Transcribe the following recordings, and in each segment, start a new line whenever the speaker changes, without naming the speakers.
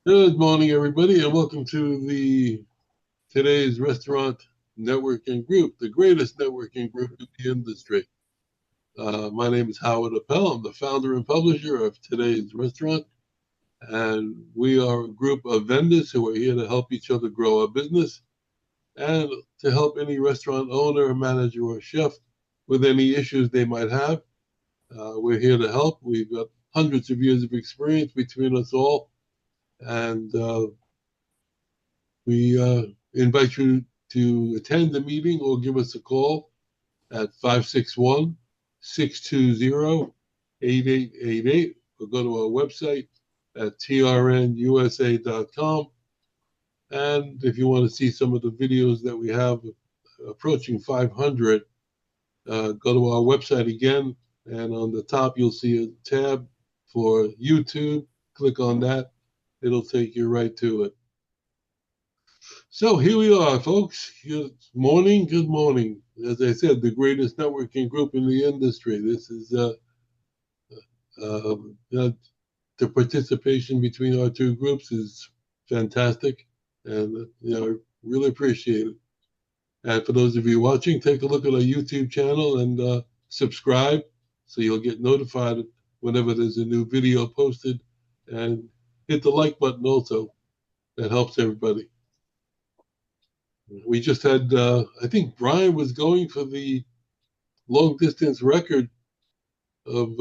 Good morning, everybody, and welcome to today's restaurant networking group, the greatest networking group in the industry. My name is Howard Appel. I'm the founder and publisher of today's restaurant, and we are a group of vendors who are here to help each other grow our business and to help any restaurant owner, manager, or chef with any issues they might have. We're here to help. We've got hundreds of years of experience between us all, and we invite you to attend the meeting or give us a call at 561-620-8888 or go to our website at trnusa.com. And if you want to see some of the videos that we have approaching 500, go to our website again, and on the top you'll see a tab for YouTube. Click on that. It'll take you right to it. So here we are, folks. Good morning. Good morning. As I said, the greatest networking group in the industry. This is the participation between our two groups is fantastic, and really appreciate it. And for those of you watching, take a look at our YouTube channel and subscribe, so you'll get notified whenever there's a new video posted, and hit the like button also. That helps everybody. We just had, I think Brian was going for the long distance record of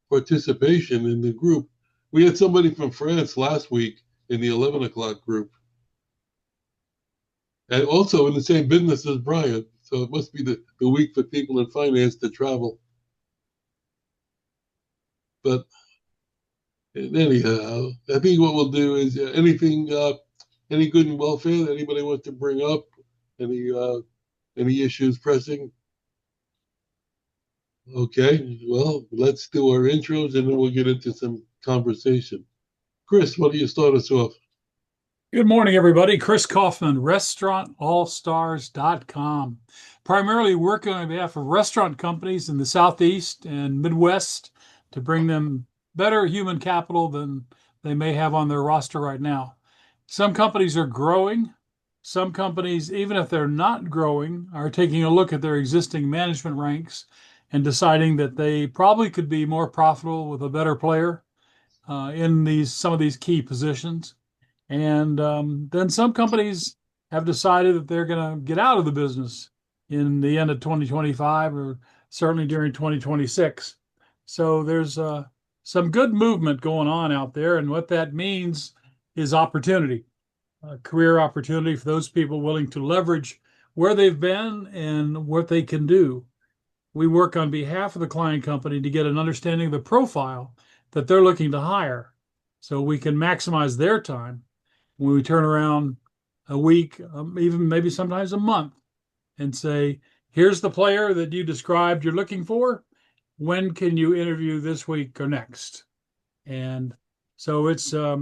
participation in the group. We had somebody from France last week in the 11 o'clock group. And also in the same business as Brian. So it must be the week for people in finance to travel. But anyhow, I think what we'll do is any good and welfare that anybody wants to bring up? Any issues pressing? Okay, well, let's do our intros and then we'll get into some conversation. Chris, why don't you start us off?
Good morning, everybody. Chris Kaufman, restaurantallstars.com. Primarily working on behalf of restaurant companies in the Southeast and Midwest to bring them better human capital than they may have on their roster right now. Some companies are growing. Some companies, even if they're not growing, are taking a look at their existing management ranks and deciding that they probably could be more profitable with a better player in some of these key positions. And then some companies have decided that they're going to get out of the business in the end of 2025 or certainly during 2026. So there's some good movement going on out there. And what that means is opportunity, career opportunity for those people willing to leverage where they've been and what they can do. We work on behalf of the client company to get an understanding of the profile that they're looking to hire so we can maximize their time when we turn around a week, even maybe sometimes a month, and say, here's the player that you described you're looking for. When can you interview this week or next? And so it's a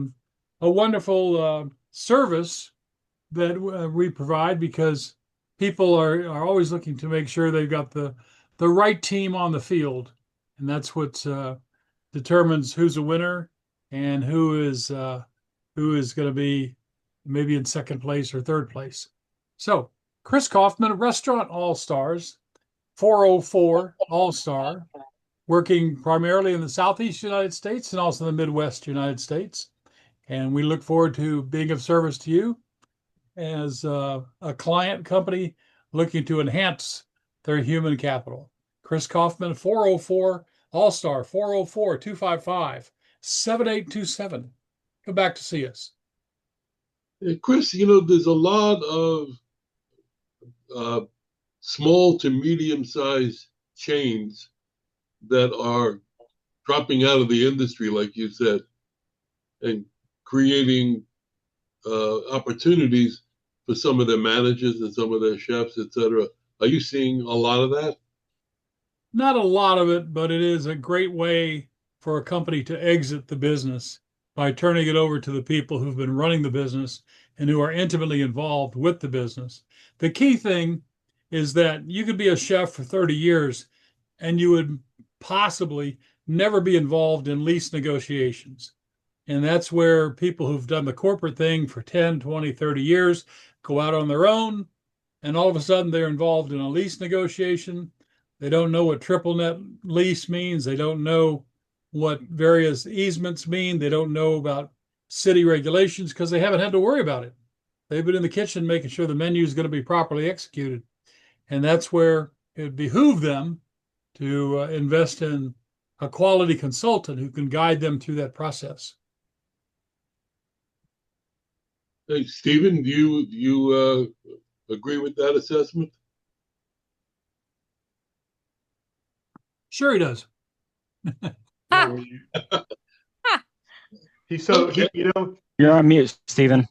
wonderful service that we provide because people are always looking to make sure they've got the right team on the field. And that's what determines who's a winner and who is going to be maybe in second place or third place. So Chris Kaufman, Restaurant All-Stars, 404 All-Star, working primarily in the Southeast United States and also the Midwest United States. And we look forward to being of service to you as a client company looking to enhance their human capital. Chris Kaufman, 404 All-Star, 404-255-7827. Come back to see us.
Chris, there's a lot of small to medium-sized chains that are dropping out of the industry, like you said, and creating opportunities for some of their managers and some of their chefs, etc. Are you seeing a lot of that?
Not a lot of it, but it is a great way for a company to exit the business by turning it over to the people who've been running the business and who are intimately involved with the business. The key thing is that you could be a chef for 30 years and you would possibly never be involved in lease negotiations. And that's where people who've done the corporate thing for 10, 20, 30 years go out on their own. And all of a sudden they're involved in a lease negotiation. They don't know what triple net lease means. They don't know what various easements mean. They don't know about city regulations because they haven't had to worry about it. They've been in the kitchen making sure the menu is going to be properly executed. And that's where it would behoove them to invest in a quality consultant who can guide them through that process.
Hey, Stephen, do you agree with that assessment?
Sure, he does.
Ha! Ha!
Okay.
You're on mute, Stephen.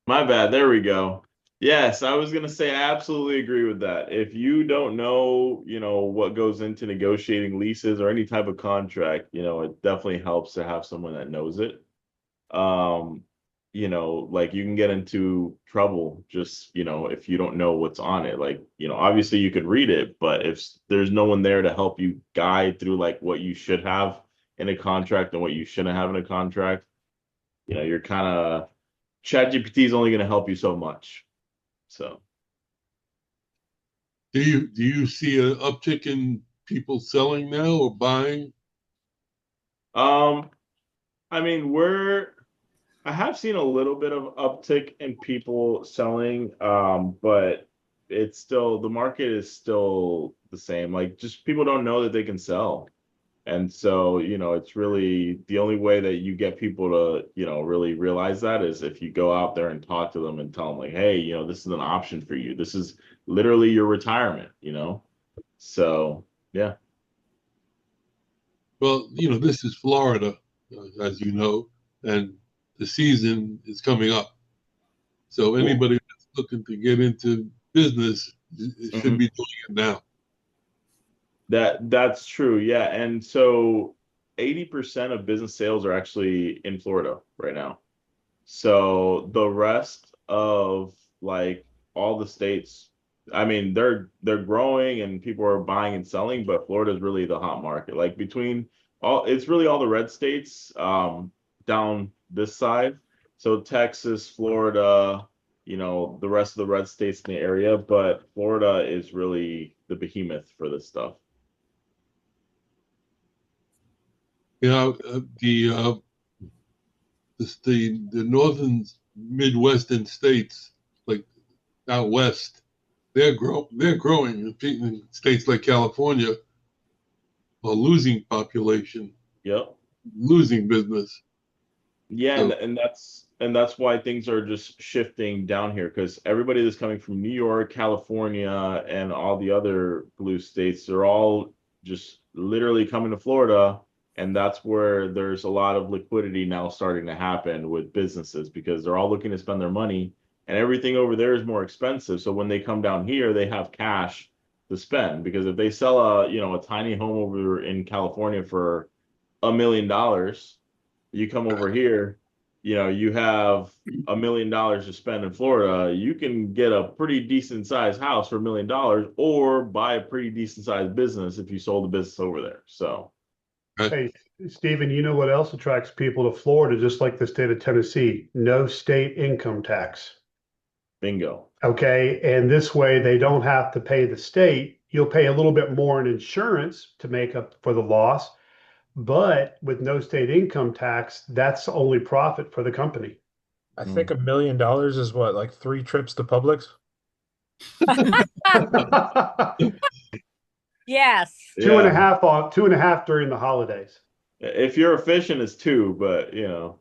My bad. There we go. Yes, I was gonna say I absolutely agree with that. If you don't know, what goes into negotiating leases or any type of contract, it definitely helps to have someone that knows it. Um, like you can get into trouble just, if you don't know what's on it. Like, obviously you could read it, but if there's no one there to help you guide through like what you should have in a contract and what you shouldn't have in a contract, you're kind of ChatGPT is only going to help you so much. So,
Do you see an uptick in people selling now or buying?
um, I mean, I have seen a little bit of uptick in people selling, but it's still the market is still the same. Like, just people don't know that they can sell. And so, it's really the only way that you get people to, really realize that is if you go out there and talk to them and tell them like, hey, this is an option for you. This is literally your retirement. So, yeah.
Well, this is Florida, as you know, and the season is coming up. So anybody that's looking to get into business should be doing it now.
That's true. Yeah. And so 80% of business sales are actually in Florida right now. So the rest of like all the states, I mean, they're growing and people are buying and selling, but Florida is really the hot market. Like it's really all the red states down this side. So Texas, Florida, the rest of the red states in the area, but Florida is really the behemoth for this stuff.
The northern Midwestern states, like out west, they're growing. In states like California are losing population,
Yep.
losing business.
Yeah,
So,
and that's why things are just shifting down here because everybody that's coming from New York, California, and all the other blue states, they're all just literally coming to Florida, and that's where there's a lot of liquidity now starting to happen with businesses because they're all looking to spend their money, and everything over there is more expensive. So when they come down here, they have cash to spend because if they sell a tiny home over in California for $1 million, you come over here, you have $1 million to spend in Florida, you can get a pretty decent sized house for $1 million or buy a pretty decent sized business if you sold the business over there. So,
Hey, Stephen, you know what else attracts people to Florida, just like the state of Tennessee? No state income tax.
bingo.
Okay. And this way they don't have to pay the state. You'll pay a little bit more in insurance to make up for the loss. But with no state income tax, that's only profit for the company.
I think $1 million is what, like 3 trips to Publix?
Yes.
Yeah.
Two and a half during the holidays.
If you're efficient, it's 2, but you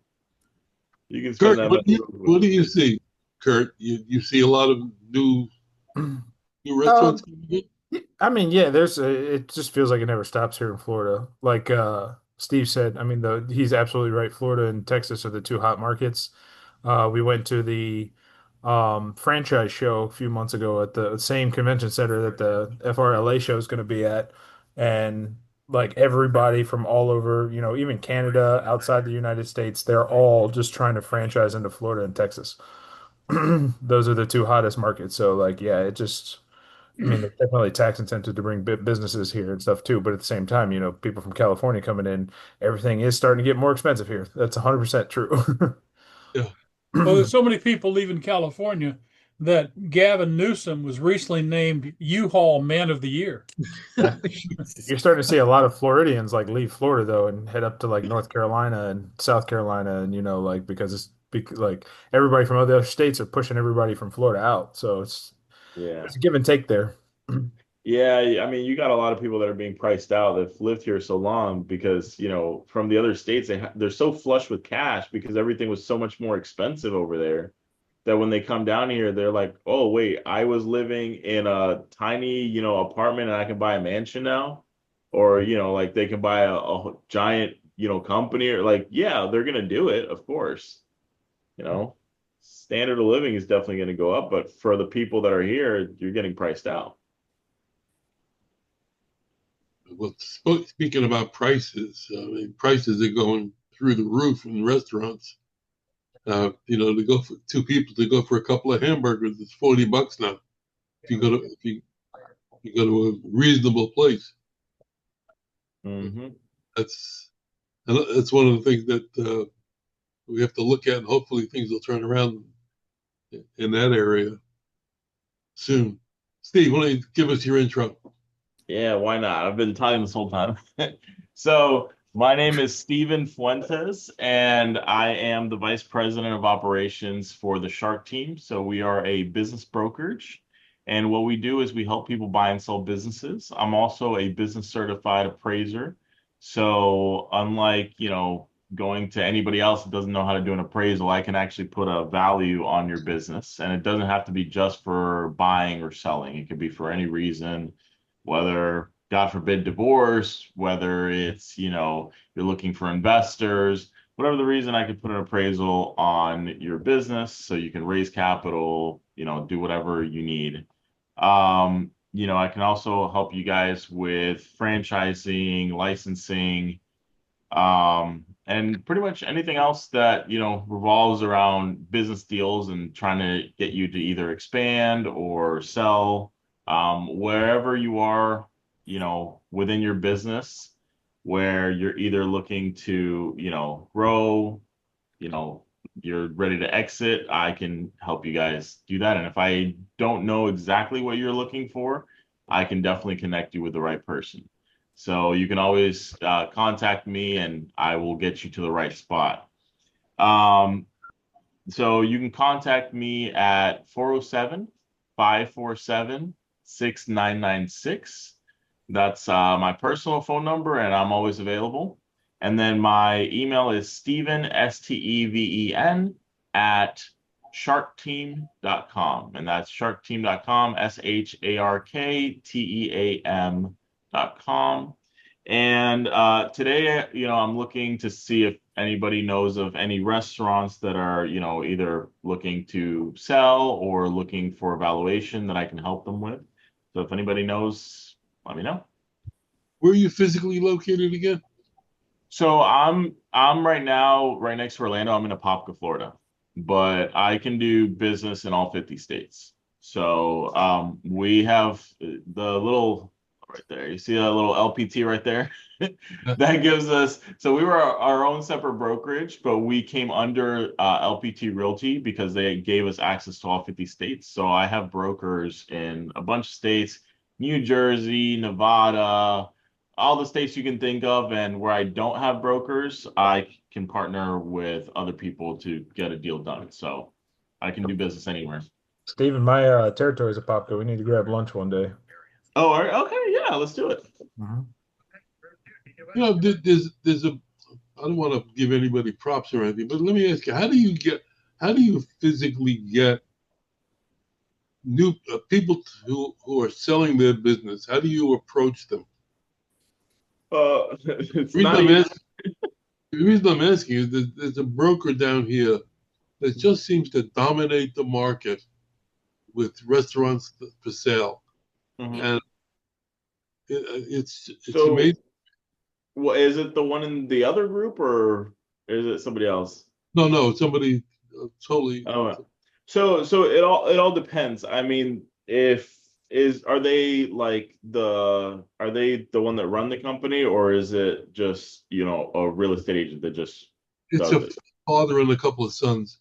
can spend
Kurt,
that
what
much.
do you see, Kurt? You see a lot of new restaurants coming in?
I mean, yeah, it just feels like it never stops here in Florida. Like Steve said, I mean, he's absolutely right. Florida and Texas are the 2 hot markets. We went to the franchise show a few months ago at the same convention center that the FRLA show is going to be at, and like everybody from all over, even Canada, outside the United States, they're all just trying to franchise into Florida and Texas. Those are the 2 hottest markets. So like, yeah, I mean, there's definitely tax incentive to bring businesses here and stuff too. But at the same time, people from California coming in, everything is starting to get more expensive here. That's 100% true.
Yeah.
Well, there's so many people leaving California that Gavin Newsom was recently named U-Haul Man of the Year.
You're starting to see a lot of Floridians like leave Florida though and head up to like North Carolina and South Carolina, and like because like everybody from other states are pushing everybody from Florida out. So
Yeah.
it's a give and take there.
Yeah, I mean, you got a lot of people that are being priced out that've lived here so long because, from the other states, they're so flush with cash because everything was so much more expensive over there that when they come down here, they're like, oh, wait, I was living in a tiny, apartment and I can buy a mansion now. Or, like they can buy a giant, company or like, yeah, they're going to do it, of course. Standard of living is definitely going to go up, but for the people that are here, you're getting priced out.
Well, speaking about prices, I mean, prices are going through the roof in restaurants. To go for two people to go for a couple of hamburgers, it's $40 now. If you go to a reasonable place,
Mm-hmm.
that's one of the things that we have to look at, and hopefully things will turn around in that area soon. Steve, why don't you give us your intro?
Yeah, why not? I've been talking this whole time. So, my name is Steven Fuentes, and I am the Vice President of Operations for the Shark Team. So, we are a business brokerage, and what we do is we help people buy and sell businesses. I'm also a business certified appraiser. So, unlike, going to anybody else that doesn't know how to do an appraisal, I can actually put a value on your business, and it doesn't have to be just for buying or selling. It could be for any reason, whether, God forbid, divorce, whether it's, you're looking for investors, whatever the reason, I could put an appraisal on your business so you can raise capital, do whatever you need. I can also help you guys with franchising, licensing, and pretty much anything else that, revolves around business deals and trying to get you to either expand or sell, wherever you are, within your business, where you're either looking to, grow, you're ready to exit, I can help you guys do that. And if I don't know exactly what you're looking for, I can definitely connect you with the right person. So you can always contact me and I will get you to the right spot. So you can contact me at 407-547-6996. That's my personal phone number, and I'm always available. And then my email is Steven, Steven, at sharkteam.com. And that's sharkteam.com, SHARKTEAM.com. And today, I'm looking to see if anybody knows of any restaurants that are, either looking to sell or looking for evaluation that I can help them with. So if anybody knows, let me know.
Where are you physically located again?
So I'm right now right next to Orlando. I'm in Apopka, Florida, but I can do business in all 50 states. So we have the little right there. You see that little LPT right there? That gives us, so we were our own separate brokerage, but we came under LPT Realty because they gave us access to all 50 states. So I have brokers in a bunch of states, New Jersey, Nevada, all the states you can think of. And where I don't have brokers, I can partner with other people to get a deal done. So I can do business anywhere.
Steven, my territory is a Popco. We need to grab lunch one day.
Oh, all right. Okay. Yeah, let's do it.
Mm-hmm.
There's a, I don't want to give anybody props or anything, but let me ask you, how do you physically get new people who are selling their business? How do you approach them?
It's
The
not even.
reason I'm asking is that there's a broker down here that just seems to dominate the market with restaurants for sale.
Mhm.
And it's
So,
amazing.
what is it, the one in the other group, or is it somebody else?
No, somebody totally.
Oh, so it all depends. I mean, if are they the one that run the company, or is it just, a real estate agent that just
It's
does
a
it?
father and a couple of sons.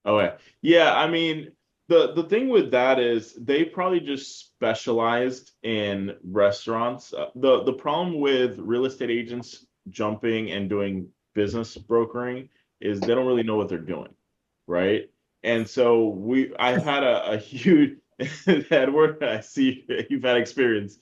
Okay. Yeah, I mean, the thing with that is they probably just specialized in restaurants. The problem with real estate agents jumping and doing business brokering is they don't really know what they're doing, right? And so I've had a huge Edward, I see you've had experience.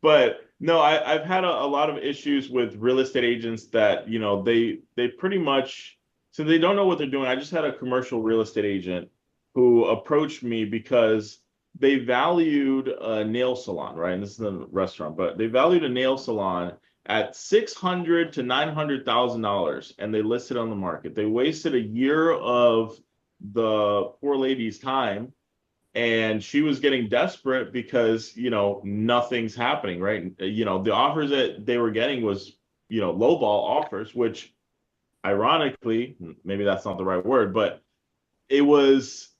But no, I've had a lot of issues with real estate agents that, they pretty much, so they don't know what they're doing. I just had a commercial real estate agent who approached me because they valued a nail salon, right? And this is a restaurant, but they valued a nail salon at $600 to $900,000, and they listed on the market. They wasted a year of the poor lady's time, and she was getting desperate because, nothing's happening, right? The offers that they were getting was, lowball offers, which ironically, maybe that's not the right word, but it was,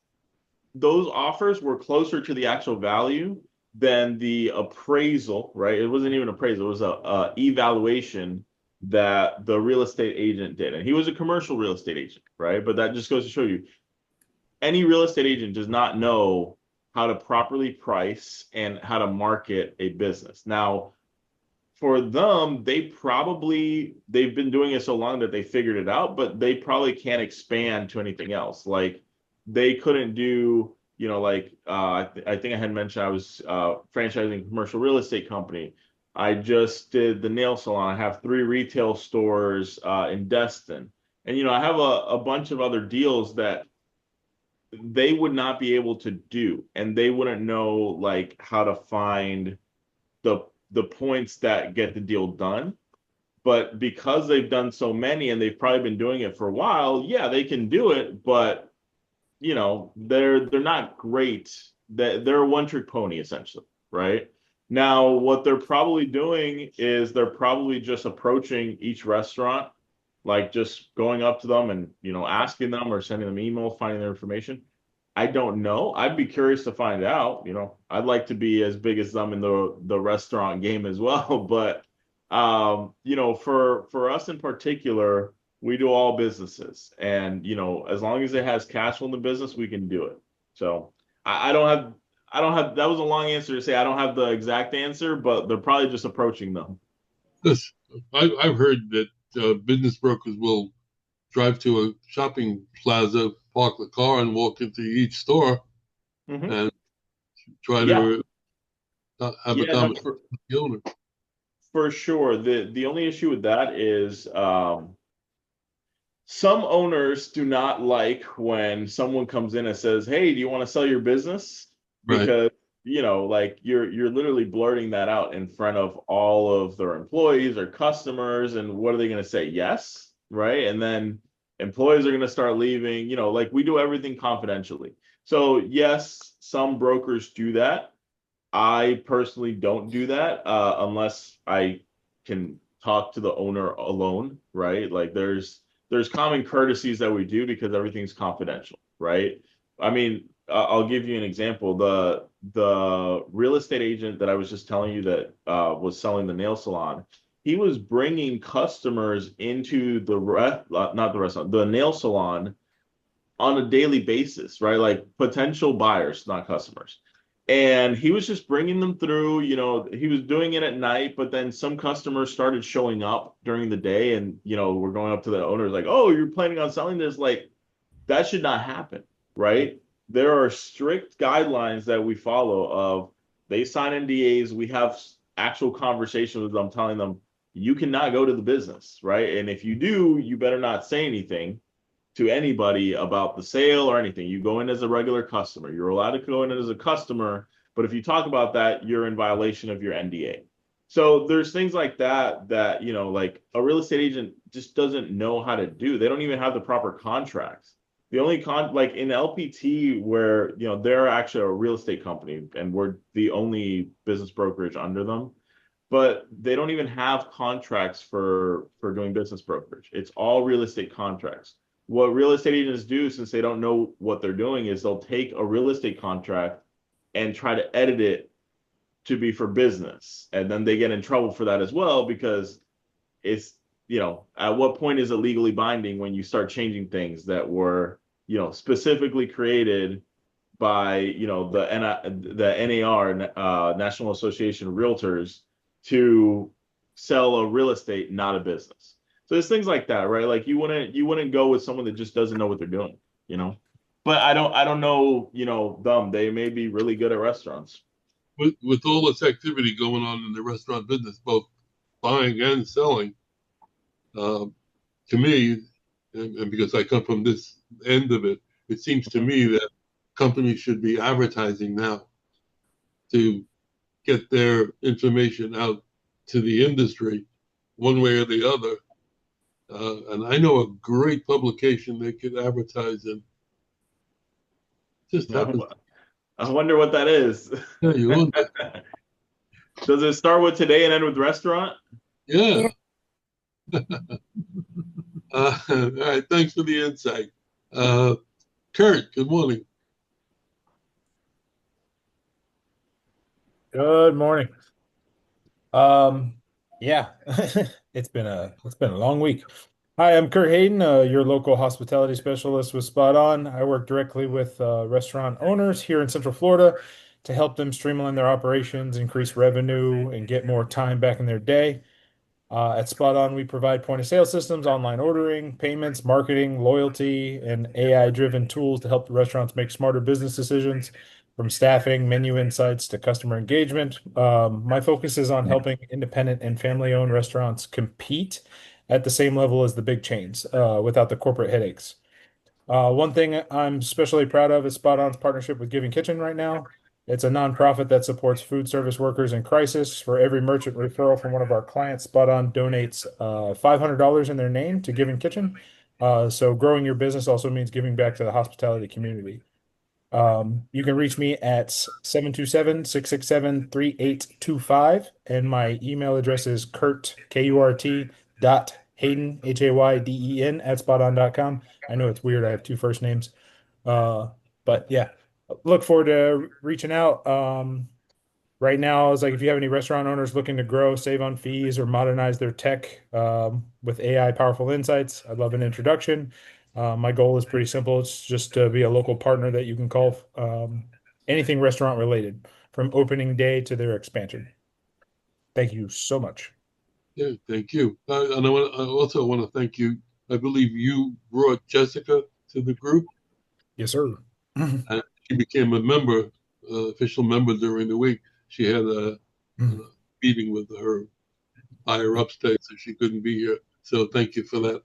those offers were closer to the actual value than the appraisal, right? It wasn't even appraisal, it was a evaluation that the real estate agent did. And he was a commercial real estate agent, right? But that just goes to show you, any real estate agent does not know how to properly price and how to market a business. Now, for them, they've been doing it so long that they figured it out, but they probably can't expand to anything else. Like they couldn't do, I think I had mentioned I was franchising a commercial real estate company. I just did the nail salon. I have 3 retail stores in Destin. And, I have a bunch of other deals that they would not be able to do, and they wouldn't know like how to find the points that get the deal done. But because they've done so many and they've probably been doing it for a while, yeah, they can do it, but they're not great. They're a one-trick pony essentially, right? Now, what they're probably doing is they're probably just approaching each restaurant, like just going up to them and, asking them or sending them emails, finding their information. I don't know. I'd be curious to find out. I'd like to be as big as them in the restaurant game as well. But for us in particular, we do all businesses, and as long as it has cash flow in the business, we can do it. So I don't have. That was a long answer to say I don't have the exact answer, but they're probably just approaching them.
This, I've heard that business brokers will drive to a shopping plaza, park the car, and walk into each store
Mhm.
and try
Yeah,
to have a
yeah, no,
conversation with the owner.
for sure. The only issue with that is some owners do not like when someone comes in and says, "Hey, do you want to sell your business?"
Right.
Because, like you're literally blurting that out in front of all of their employees or customers, and what are they going to say? Yes, right? And then employees are going to start leaving, like we do everything confidentially. So, yes, some brokers do that. I personally don't do that unless I can talk to the owner alone, right? Like there's common courtesies that we do because everything's confidential, right? I mean, I'll give you an example. The real estate agent that I was just telling you that was selling the nail salon, he was bringing customers into not the restaurant, the nail salon on a daily basis, right? Like potential buyers, not customers. And he was just bringing them through, he was doing it at night, but then some customers started showing up during the day, and, we're going up to the owners like, "Oh, you're planning on selling this?" Like that should not happen, right? There are strict guidelines that we follow of, they sign NDAs. We have actual conversations with them telling them you cannot go to the business, right? And if you do, you better not say anything to anybody about the sale or anything. You go in as a regular customer. You're allowed to go in as a customer, but if you talk about that, you're in violation of your NDA. So there's things like that, like a real estate agent just doesn't know how to do. They don't even have the proper contracts. The only like in LPT, where, they're actually a real estate company and we're the only business brokerage under them, but they don't even have contracts for doing business brokerage. It's all real estate contracts. What real estate agents do, since they don't know what they're doing, is they'll take a real estate contract and try to edit it to be for business. And then they get in trouble for that as well, because it's, at what point is it legally binding when you start changing things that were, specifically created by, the NAR, National Association of Realtors, to sell a real estate, not a business. So there's things like that, right? Like you wouldn't go with someone that just doesn't know what they're doing, But I don't know, them. They may be really good at restaurants.
With all this activity going on in the restaurant business, both buying and selling, to me, and because I come from this end of it, it seems to me that companies should be advertising now to get their information out to the industry one way or the other. And I know a great publication they could advertise in. Just happens.
I wonder what that is.
Yeah, you wonder.
Does it start with today and end with restaurant?
Yeah. All right. Thanks for the insight. Kurt, good morning.
Good morning. Yeah, it's been a long week. Hi, I'm Kurt Hayden, your local hospitality specialist with Spot On. I work directly with restaurant owners here in Central Florida to help them streamline their operations, increase revenue, and get more time back in their day. At Spot On, we provide point of sale systems, online ordering, payments, marketing, loyalty, and AI-driven tools to help the restaurants make smarter business decisions, from staffing, menu insights to customer engagement. My focus is on helping independent and family-owned restaurants compete at the same level as the big chains without the corporate headaches. One thing I'm especially proud of is Spot On's partnership with Giving Kitchen right now. It's a nonprofit that supports food service workers in crisis. For every merchant referral from one of our clients, Spot On donates $500 in their name to Giving Kitchen. So growing your business also means giving back to the hospitality community. You can reach me at 727-667-3825, and my email address is Kurt, K-U-R-T, Hayden, Hayden, at spoton.com. I know it's weird. I have two first names. But yeah, look forward to reaching out. Right now, it's like if you have any restaurant owners looking to grow, save on fees, or modernize their tech with AI powerful insights, I'd love an introduction. My goal is pretty simple. It's just to be a local partner that you can call anything restaurant related, from opening day to their expansion. Thank you so much.
Yeah, thank you. And I also want to thank you. I believe you brought Jessica to the group.
Yes, sir.
And she became a member, official member during the week. She had a meeting with her higher up state, so she couldn't be here. So thank you for that.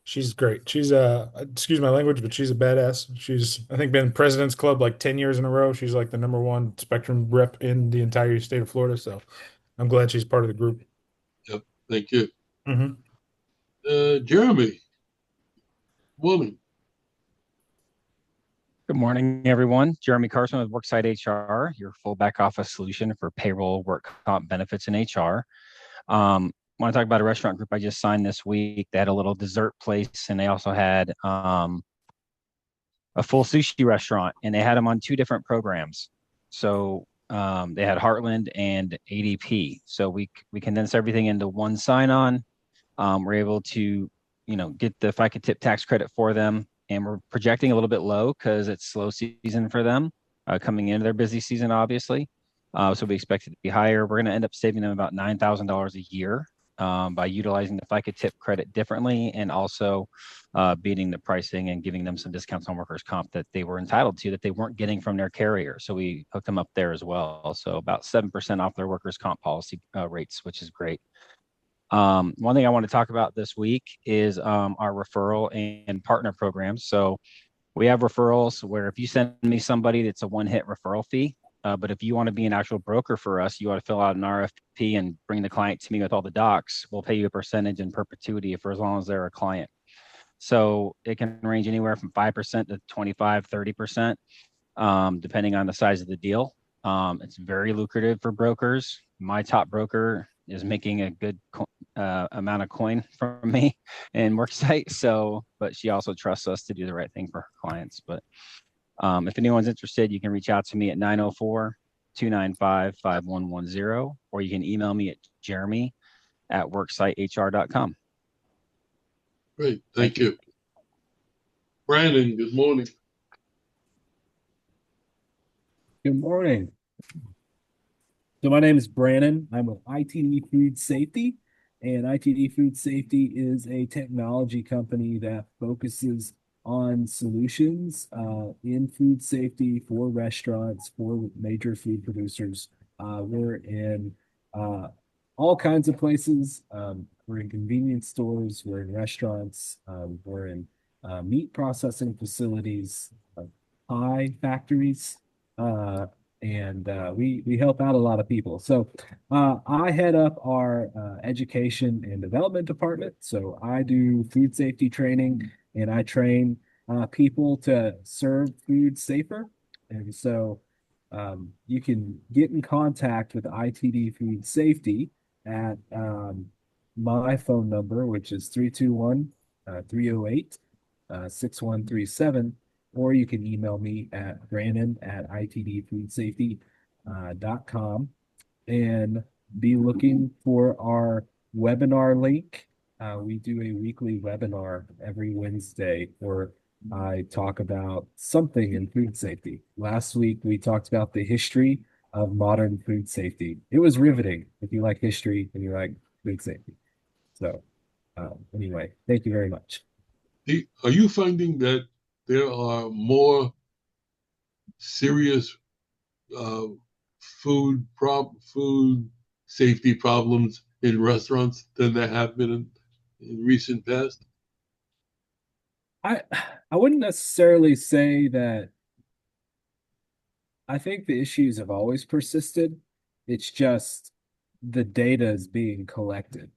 She's great. She's excuse my language, but she's a badass. She's, I think, been President's Club like 10 years in a row. She's like the #1 Spectrum rep in the entire state of Florida. So I'm glad she's part of the group.
Yep. Thank you. Jeremy, morning.
Good morning, everyone. Jeremy Carson with Worksite HR, your full back office solution for payroll, work comp, benefits, and HR. I want to talk about a restaurant group I just signed this week. They had a little dessert place, and they also had a full sushi restaurant, and they had them on 2 different programs. So they had Heartland and ADP. So we condensed everything into one sign-on. We're able to, get the FICA tip tax credit for them, and we're projecting a little bit low because it's slow season for them coming into their busy season, obviously. So we expect it to be higher. We're going to end up saving them about $9,000 a year by utilizing the FICA tip credit differently, and also beating the pricing and giving them some discounts on workers' comp that they were entitled to that they weren't getting from their carrier. So we hooked them up there as well. So about 7% off their workers' comp policy rates, which is great. One thing I want to talk about this week is our referral and partner programs. So we have referrals where if you send me somebody, it's a one-hit referral fee. But if you want to be an actual broker for us, you ought to fill out an RFP and bring the client to me with all the docs. We'll pay you a percentage in perpetuity for as long as they're a client. So it can range anywhere from 5% to 25, 30%, depending on the size of the deal. It's very lucrative for brokers. My top broker is making a good amount of coin from me in Worksite. So, but she also trusts us to do the right thing for her clients. But if anyone's interested, you can reach out to me at 295-5110, or you can email me at jeremy@worksitehr.com.
Great. Thank you. Brandon, good morning.
Good morning. So my name is Brandon. I'm with ITD Food Safety, and ITD Food Safety is a technology company that focuses on solutions in food safety for restaurants, for major food producers. We're in all kinds of places. We're in convenience stores, we're in restaurants, we're in meat processing facilities, pie factories, and we help out a lot of people. So I head up our education and development department. So I do food safety training, and I train people to serve food safer. And so you can get in contact with ITD Food Safety at my phone number, which is 321-308-6137. Or you can email me at brandon@itdfoodsafety.com and be looking for our webinar link. We do a weekly webinar every Wednesday where I talk about something in food safety. Last week, we talked about the history of modern food safety. It was riveting if you like history and you like food safety. So anyway, thank you very much.
Are you finding that there are more serious food safety problems in restaurants than there have been in recent past?
I wouldn't necessarily say that. I think the issues have always persisted. It's just the data is being collected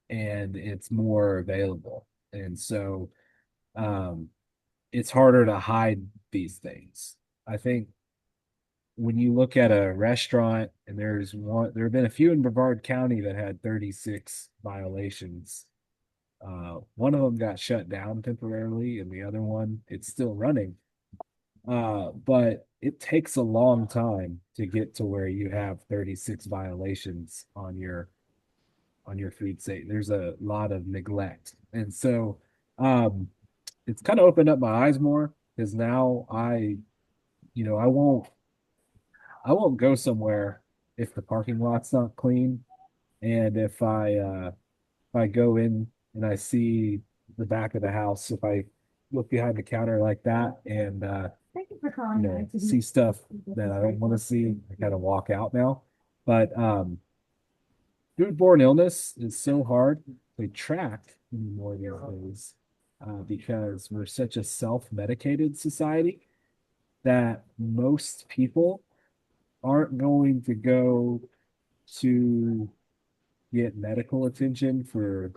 and it's more available. And so it's harder to hide these things. I think when you look at a restaurant and there have been a few in Brevard County that had 36 violations. One of them got shut down temporarily, and the other one, it's still running. But it takes a long time to get to where you have 36 violations on your food safety. There's a lot of neglect. And so it's kind of opened up my eyes more, because now I won't go somewhere if the parking lot's not clean. And if I go in and I see the back of the house, if I look behind the counter like that and
Thank you for calling.
see stuff that I don't want to see, I kind of walk out now. But foodborne illness is so hard to track anymore these days, because we're such a self-medicated society that most people aren't going to go to get medical attention for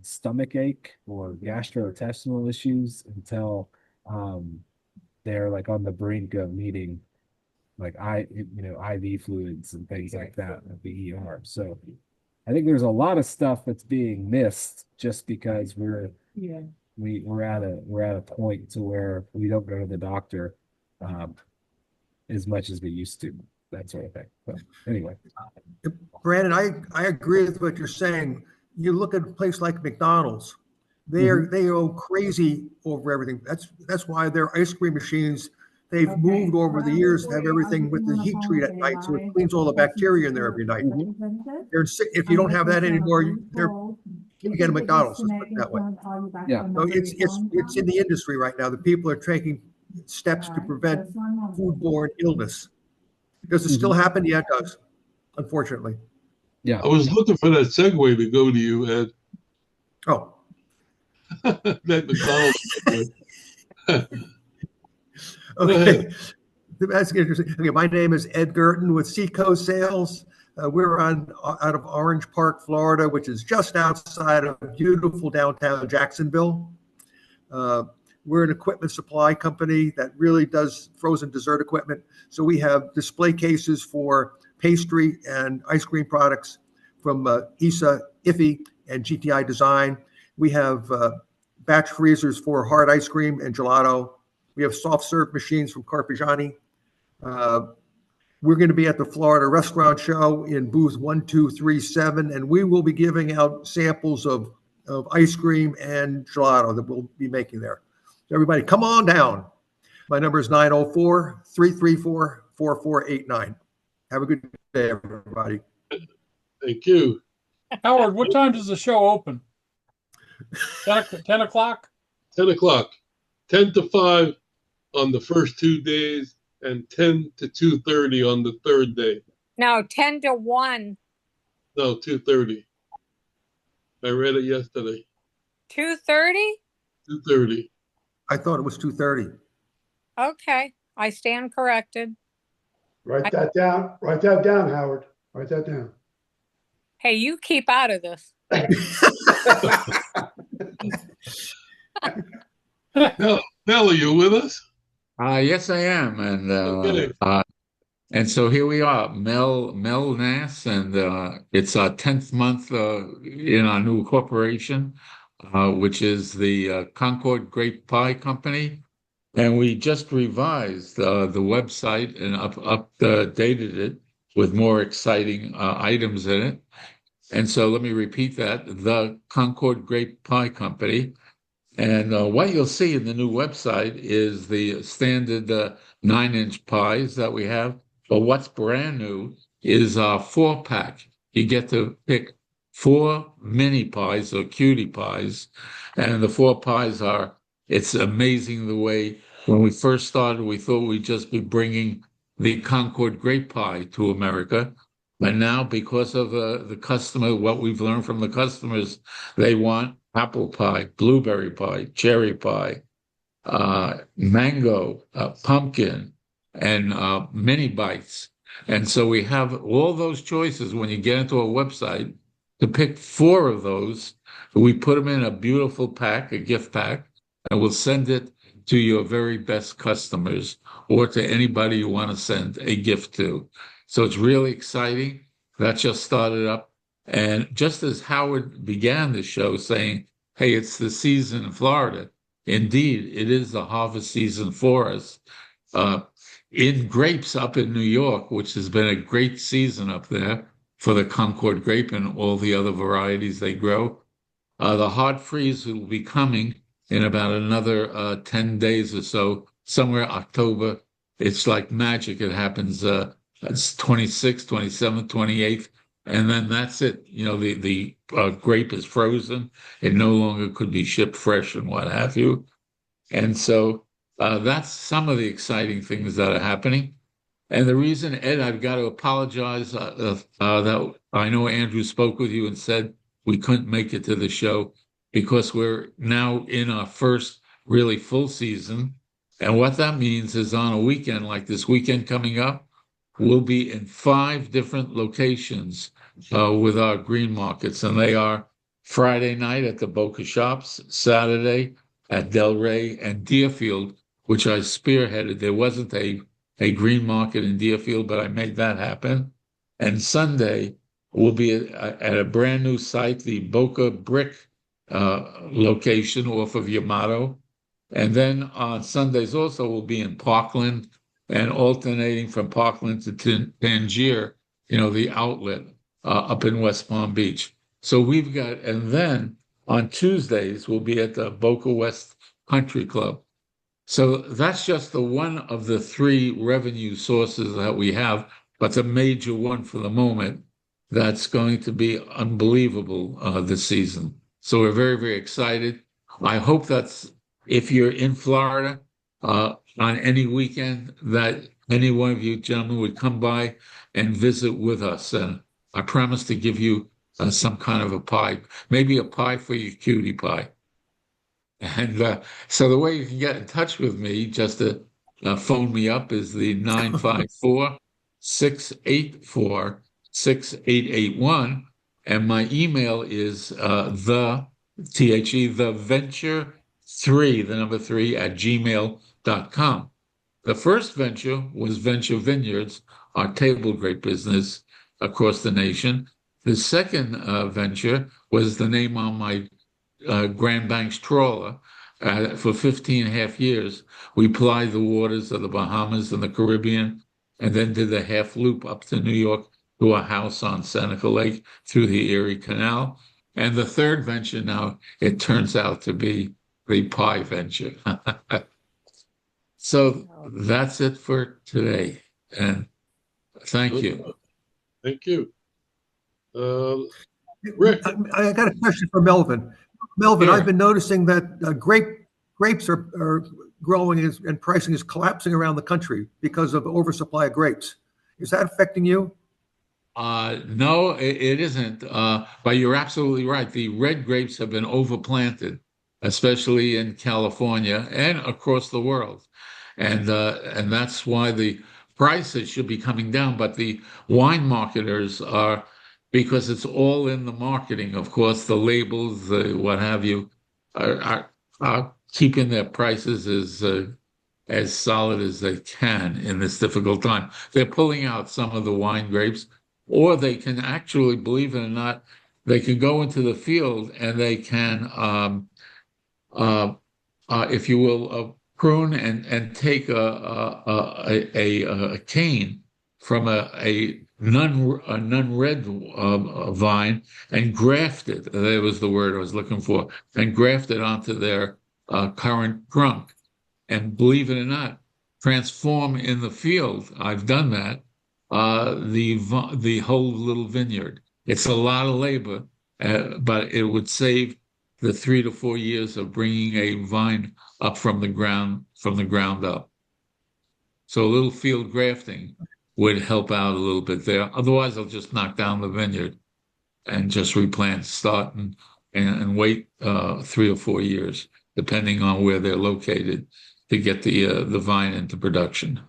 stomach ache or gastrointestinal issues until they're like on the brink of needing like IV fluids and things like that at the ER. So I think there's a lot of stuff that's being missed just because we're at a point to where we don't go to the doctor as much as we used to, that sort of thing. So anyway.
Brandon, I agree with what you're saying. You look at a place like McDonald's, they go crazy over everything. That's why their ice cream machines, they've moved over the years to have everything with the heat treat at night, so it cleans all the bacteria in there every night. If you don't have that anymore, you get a McDonald's, let's put it that way.
Yeah.
So it's in the industry right now. The people are taking steps to prevent foodborne illness. Does it still happen? Yeah, it does, unfortunately.
Yeah.
I was looking for that segue to go to you, Ed.
Oh.
That McDonald's.
Okay. That's interesting. Okay, my name is Ed Gerton with Seacoast Sales. We're out of Orange Park, Florida, which is just outside of beautiful downtown Jacksonville. We're an equipment supply company that really does frozen dessert equipment. So we have display cases for pastry and ice cream products from ISA, IFI, and GTI Design. We have batch freezers for hard ice cream and gelato. We have soft serve machines from Carpigiani. We're going to be at the Florida Restaurant Show in booth 1237, and we will be giving out samples of ice cream and gelato that we'll be making there. So everybody, come on down. My number is 904-334-4489. Have a good day, everybody.
Thank you.
Howard, what time does the show open? 10 o'clock?
10 o'clock. 10 to 5 on the first 2 days and 10 to 2:30 on the third day.
No, 10 to 1.
No, 2:30. I read it yesterday.
2:30?
2:30.
I thought it was 2:30.
Okay, I stand corrected.
Write that down. Write that down, Howard. Write that down.
Hey, you keep out of this.
Mel, are you with us?
Yes, I am,
Okay.
and so here we are, Mel Nass, and it's our 10th month in our new corporation, which is the Concord Grape Pie Company, and we just revised the website and updated it with more exciting items in it. And so let me repeat that: the Concord Grape Pie Company. And what you'll see in the new website is the standard 9-inch pies that we have. But what's brand new is our 4-pack. You get to pick 4 mini pies or cutie pies. And the 4 pies it's amazing the way when we first started, we thought we'd just be bringing the Concord grape pie to America. But now, because of the customer, what we've learned from the customers, they want apple pie, blueberry pie, cherry pie, mango, pumpkin, and mini bites. And so we have all those choices when you get into a website to pick 4 of those. We put them in a beautiful pack, a gift pack, and we'll send it to your very best customers or to anybody you want to send a gift to. So it's really exciting. That just started up. And just as Howard began the show saying, hey, it's the season in Florida, indeed, it is the harvest season for us. In grapes up in New York, which has been a great season up there for the Concord grape and all the other varieties they grow, the hard freeze will be coming in about another 10 days or so, somewhere October. It's like magic. It happens it's 26th, 27th, 28th, and then that's it. You know, the grape is frozen. It no longer could be shipped fresh and what have you. And so that's some of the exciting things that are happening. And the reason, Ed, I've got to apologize that I know Andrew spoke with you and said we couldn't make it to the show because we're now in our first really full season. And what that means is on a weekend like this weekend coming up, we'll be in 5 different locations with our green markets. And they are Friday night at the Boca Shops, Saturday at Delray and Deerfield, which I spearheaded. There wasn't a green market in Deerfield, but I made that happen. And Sunday, we'll be at a brand new site, the Boca Brick location off of Yamato. And then on Sundays also, we'll be in Parkland and alternating from Parkland to Tangier, you know, the outlet up in West Palm Beach. So we've got, and then on Tuesdays, we'll be at the Boca West Country Club. So that's just the one of the 3 revenue sources that we have, but the major one for the moment that's going to be unbelievable this season. So we're very, very excited. I hope that's, if you're in Florida on any weekend, that any one of you gentlemen would come by and visit with us. And I promise to give you some kind of a pie, maybe a pie for your cutie pie. And so the way you can get in touch with me, just to phone me up, is the 954-684-6881. And my email is the venture3, the number 3, at gmail.com. The first venture was Venture Vineyards, our table grape business across the nation. The second venture was the name on my Grand Banks trawler. For 15 and a half years, we plied the waters of the Bahamas and the Caribbean and then did the half loop up to New York to a house on Seneca Lake through the Erie Canal. And the third venture now, it turns out to be the pie venture. So that's it for today. And thank you.
Thank you. Rick.
I got a question for Melvin. Melvin,
Sure.
I've been noticing that grapes are growing and pricing is collapsing around the country because of oversupply of grapes. Is that affecting you?
No, it isn't. But you're absolutely right. The red grapes have been overplanted, especially in California and across the world. And that's why the prices should be coming down. But the wine marketers are, because it's all in the marketing, of course, the labels, what have you, are keeping their prices as solid as they can in this difficult time. They're pulling out some of the wine grapes, or they can actually, believe it or not, they can go into the field and they can, if you will, prune and take a cane from a non-red vine and graft it. That was the word I was looking for, and graft it onto their current trunk. And believe it or not, transform in the field. I've done that. The whole little vineyard. It's a lot of labor, but it would save the 3 to 4 years of bringing a vine up from the ground up. So a little field grafting would help out a little bit there. Otherwise, they'll just knock down the vineyard and just replant, start and wait 3 or 4 years, depending on where they're located, to get the vine into production.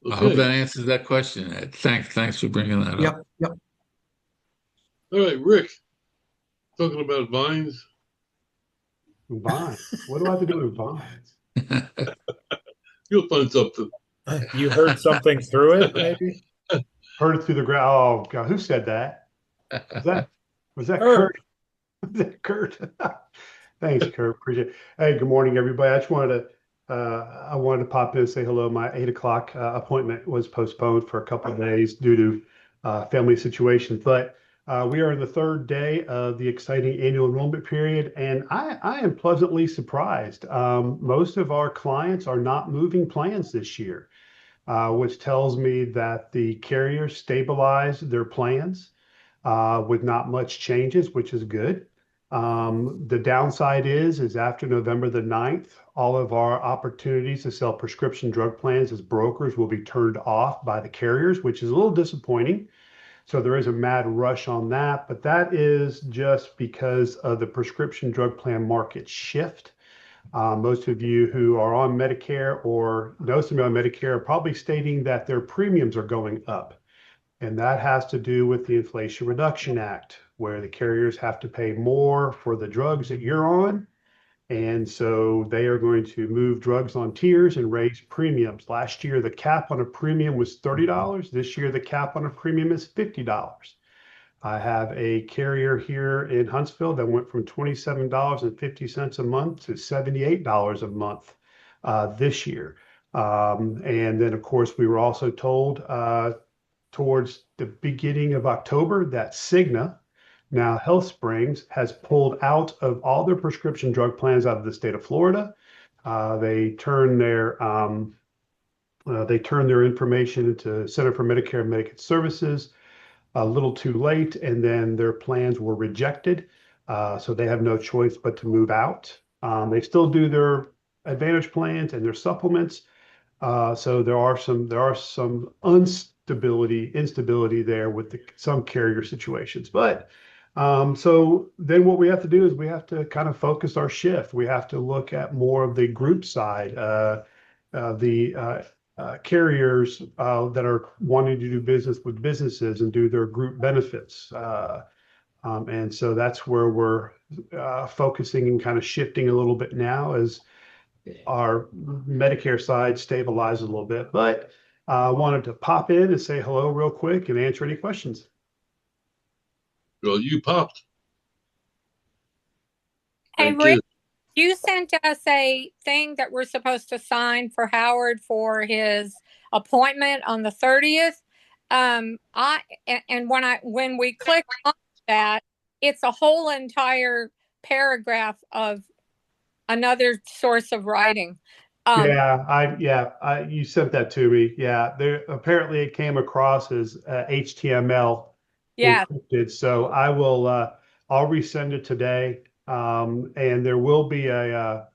Okay.
I hope that answers that question, Ed. Thanks for bringing that up.
Yep.
All right, Rick. Talking about vines.
Vines. What do I have to do with vines?
You'll find something.
You heard something through it, maybe?
Heard it through the ground. Oh God, who said that? Was that
Kurt.
Kurt? Was that Kurt? Thanks, Kurt. Appreciate it. Hey, good morning, everybody. I wanted to pop in and say hello. My 8 o'clock appointment was postponed for a couple of days due to family situations, but we are in the third day of the exciting annual enrollment period, and I am pleasantly surprised. Most of our clients are not moving plans this year, which tells me that the carriers stabilized their plans with not much changes, which is good. The downside is after November the 9th, all of our opportunities to sell prescription drug plans as brokers will be turned off by the carriers, which is a little disappointing. So there is a mad rush on that, but that is just because of the prescription drug plan market shift. Most of you who are on Medicare or know somebody on Medicare are probably stating that their premiums are going up. And that has to do with the Inflation Reduction Act, where the carriers have to pay more for the drugs that you're on. And so they are going to move drugs on tiers and raise premiums. Last year, the cap on a premium was $30. This year, the cap on a premium is $50. I have a carrier here in Huntsville that went from $27.50 a month to $78 a month this year. And then, of course, we were also told towards the beginning of October that Cigna, now Health Springs, has pulled out of all their prescription drug plans out of the state of Florida. They turned their information into Center for Medicare and Medicaid Services a little too late, and then their plans were rejected. So they have no choice but to move out. They still do their Advantage plans and their supplements. So there are some instability there with some carrier situations. But so then what we have to do is we have to kind of focus our shift. We have to look at more of the group side, the carriers that are wanting to do business with businesses and do their group benefits. And so that's where we're focusing and kind of shifting a little bit now as our Medicare side stabilizes a little bit. But I wanted to pop in and say hello real quick and answer any questions.
Well, you popped.
Hey,
Thank
Rick,
you.
You sent us a thing that we're supposed to sign for Howard for his appointment on the 30th. And when we click on that, it's a whole entire paragraph of another source of writing.
You sent that to me. Yeah, there apparently it came across as HTML
Yeah.
encrypted. So I'll resend it today. And there will be a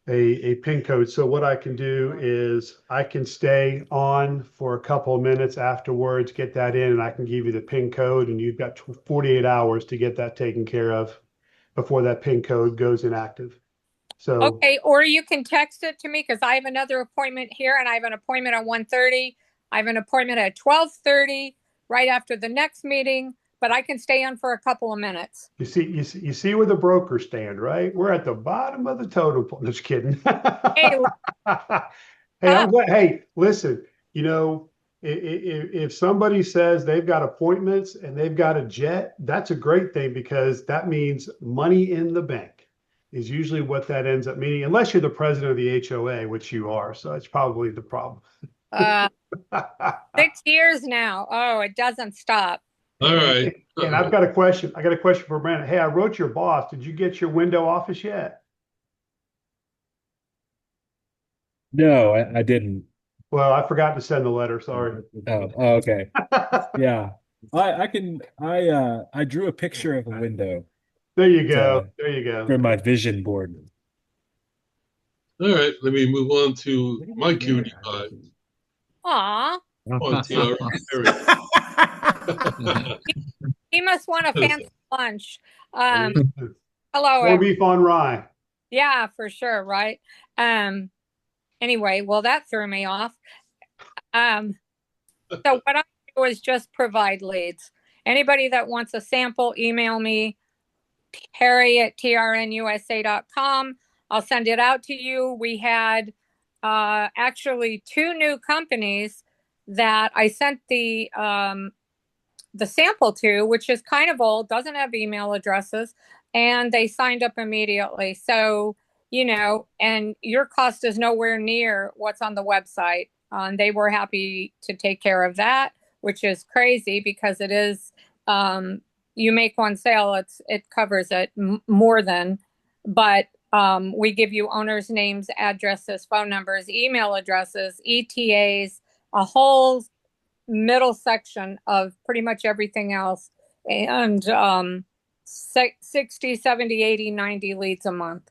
PIN code. So what I can do is I can stay on for a couple of minutes afterwards, get that in, and I can give you the PIN code, and you've got 48 hours to get that taken care of before that PIN code goes inactive. So
Okay, or you can text it to me because I have another appointment here, and I have an appointment at 1:30. I have an appointment at 12:30 right after the next meeting, but I can stay on for a couple of minutes.
you see where the brokers stand, right? We're at the bottom of the totem pole. Just kidding.
Hey,
Hey, I'm glad. Hey, listen, if somebody says they've got appointments and they've got a jet, that's a great thing because that means money in the bank is usually what that ends up meaning, unless you're the president of the HOA, which you are. So that's probably the problem.
6 years now. Oh, it doesn't stop.
All right.
And I've got a question. I got a question for Brandon. Hey, I wrote your boss. Did you get your window office yet?
No, I didn't.
Well, I forgot to send the letter. Sorry.
Oh, okay. Yeah. I drew a picture of a window
There you go. There you go.
for my vision board.
All right. Let me move on to my cutie pie
Aw,
on TRN.
he must want a fancy lunch. Hello.
Corned beef on rye.
Yeah, for sure, right? Anyway, well, that threw me off. So what I do is just provide leads. Anybody that wants a sample, email me, Harry@trnusa.com. I'll send it out to you. We had actually 2 new companies that I sent the sample to, which is kind of old, doesn't have email addresses, and they signed up immediately. So, and your cost is nowhere near what's on the website. They were happy to take care of that, which is crazy because it is, you make one sale, it covers it more than, but we give you owners' names, addresses, phone numbers, email addresses, ETAs, a whole middle section of pretty much everything else, and 60, 70, 80, 90 leads a month.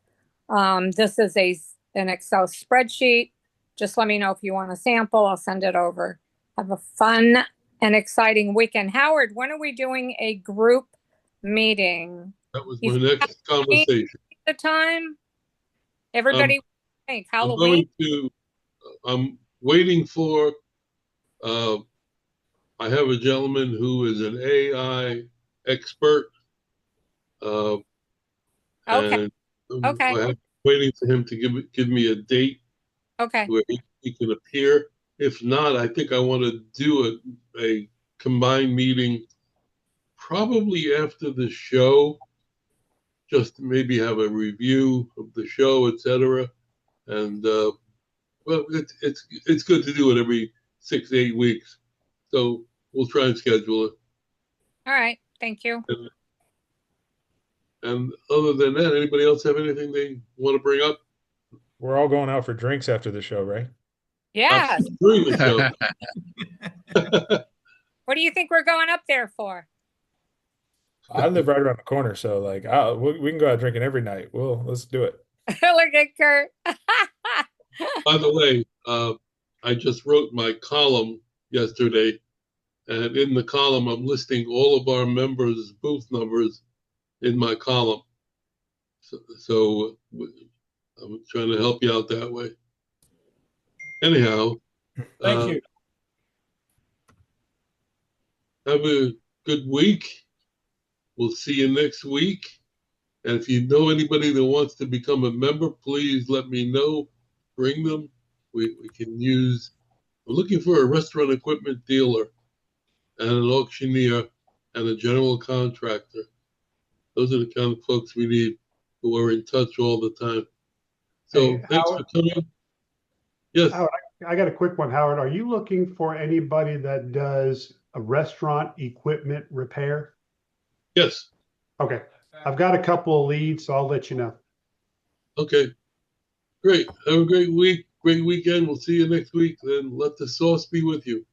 This is an Excel spreadsheet. Just let me know if you want a sample. I'll send it over. Have a fun and exciting weekend. Howard, when are we doing a group meeting?
That was my next conversation.
The time? Everybody think Halloween?
I'm waiting for, I have a gentleman who is an AI expert.
Okay.
And I'm waiting for him to give me a date where he can appear. If not, I think I want to do a combined meeting probably after the show, just to maybe have a review of the show, etc. And well, it's good to do it every 6 to 8 weeks. So we'll try and schedule it.
All right. Thank you.
And other than that, anybody else have anything they want to bring up?
We're all going out for drinks after the show, right?
Yeah.
During the show.
What do you think we're going up there for?
I live right around the corner, so we can go out drinking every night. Let's do it.
Look at Kurt.
By the way, I just wrote my column yesterday, and in the column, I'm listing all of our members' booth numbers in my column. So I'm trying to help you out that way. Anyhow,
thank you.
Have a good week. We'll see you next week. And if you know anybody that wants to become a member, please let me know. Bring them. We can use. We're looking for a restaurant equipment dealer and an auctioneer and a general contractor. Those are the kind of folks we need. who are in touch all the time. So
Hey,
thanks
Howard,
for coming. Yes.
Howard, I got a quick one, Howard. Are you looking for anybody that does a restaurant equipment repair?
Yes.
Okay. I've got a couple of leads, so I'll let you know.
Okay. Great. Have a great week. Great weekend. We'll see you next week. Then let the sauce be with you.